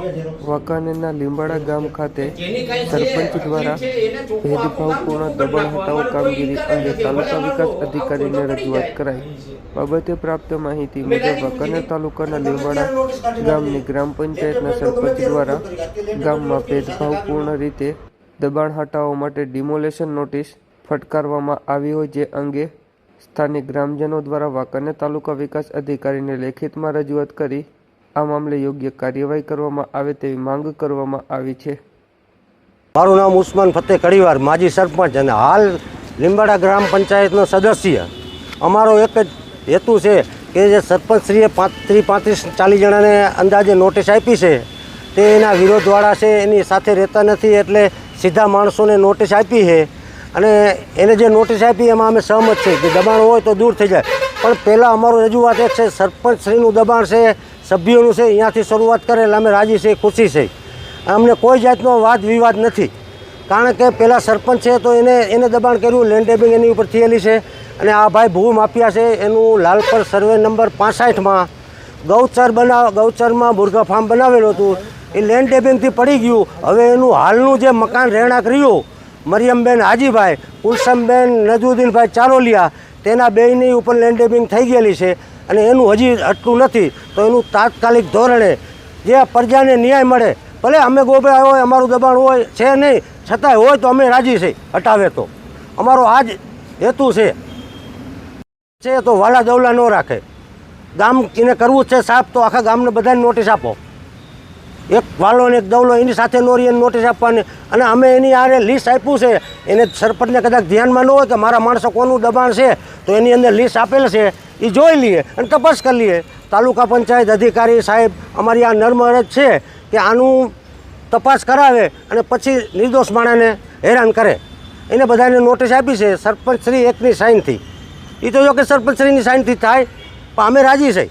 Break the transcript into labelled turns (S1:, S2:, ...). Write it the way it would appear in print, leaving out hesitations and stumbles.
S1: વાંકાનેરના લીંબાડા ગામ ખાતે સરપંચ દ્વારા ભેદભાવપૂર્ણ દબાણ હટાવો કામગીરી અંગે તાલુકા વિકાસ અધિકારીને રજૂઆત કરાઈ। બાબતે પ્રાપ્ત માહિતી મુજબ વાંકાનેર તાલુકાના લીંબાડા ગામની ગ્રામ પંચાયતના સરપંચ દ્વારા ગામમાં ભેદભાવપૂર્ણ રીતે દબાણ હટાવવા માટે ડિમોલેશન નોટિસ ફટકારવામાં આવી હોય, જે અંગે સ્થાનિક ગ્રામજનો દ્વારા વાંકાનેર તાલુકા વિકાસ અધિકારીને લેખિતમાં રજૂઆત કરી આ મામલે યોગ્ય કાર્યવાહી કરવામાં આવે તેવી માંગ કરવામાં આવી છે।
S2: મારું નામ ઉસ્માન ફતેહ કડીવાર, માજી સરપંચ અને હાલ લીંબાડા ગ્રામ પંચાયતનો સદસ્ય। અમારો એક જ હેતુ છે કે જે સરપંચશ્રીએ 35-40 જણાને અંદાજે નોટિસ આપી છે તે એના વિરોધવાળા છે, એની સાથે રહેતા નથી, એટલે સીધા માણસોને નોટિસ આપી છે અને એને જે નોટિસ આપી એમાં અમે સહમત છીએ કે દબાણ હોય તો દૂર થઈ જાય। પણ પહેલાં અમારું રજૂઆત એક છે, સરપંચશ્રીનું દબાણ છે, સભ્યોનું છે, અહીંયાથી શરૂઆત કરેલ અમે રાજી છે, ખુશી છે, અમને કોઈ જાતનો વાદ વિવાદ નથી। કારણ કે પહેલાં સરપંચ છે તો એને દબાણ કર્યું, લેન્ડ ટેબિંગ એની ઉપર થયેલી છે અને આ ભાઈ ભૂ માફિયા છે એનું લાલપર સર્વે નંબર 65માં ગૌચરમાં મુર્ગા ફાર્મ બનાવેલું હતું, એ લેન્ડ ટેબિંગથી પડી ગયું। હવે એનું હાલનું જે મકાન રહેણાંક રહ્યું મરિયમબેન હાજીભાઈ, કુલસમબેન નજુદ્દીનભાઈ ચારોલિયા, તેના બેયની ઉપર લેન્ડ ટેબિંગ થઈ ગયેલી છે અને એનું હજી હટતું નથી। તો એનું તાત્કાલિક ધોરણે જે પ્રજાને ન્યાય મળે, ભલે અમે ગોબરા હોય, અમારું દબાણ હોય છે નહીં, છતાંય હોય તો અમે રાજી છે, હટાવે તો અમારો આ જ હેતુ છે। તો વાલા દવલા ન રાખે, ગામ એને કરવું છે સાફ તો આખા ગામને બધાને નોટિસ આપો, એક વાલો ને એક દવલો એની સાથે નોરી નોટિસ આપવાની। અને અમે એની આરે લિસ્ટ આપ્યું છે, એને સરપંચને કદાચ ધ્યાનમાં ન હોય કે મારા માણસો કોનું દબાણ છે તો એની અંદર લિસ્ટ આપેલ છે, એ જોઈ લઈએ અને તપાસ કરી લઈએ। તાલુકા પંચાયત અધિકારી સાહેબ અમારી આ નર્મ અરજ છે કે આનું તપાસ કરાવે અને પછી નિર્દોષ માણસને હેરાન કરે, એને બધાને નોટિસ આપી છે સરપંચશ્રી એકની સાઇનથી। એ તો જો કે સરપંચશ્રીની સાઇનથી થાય પણ અમે રાજી છીએ।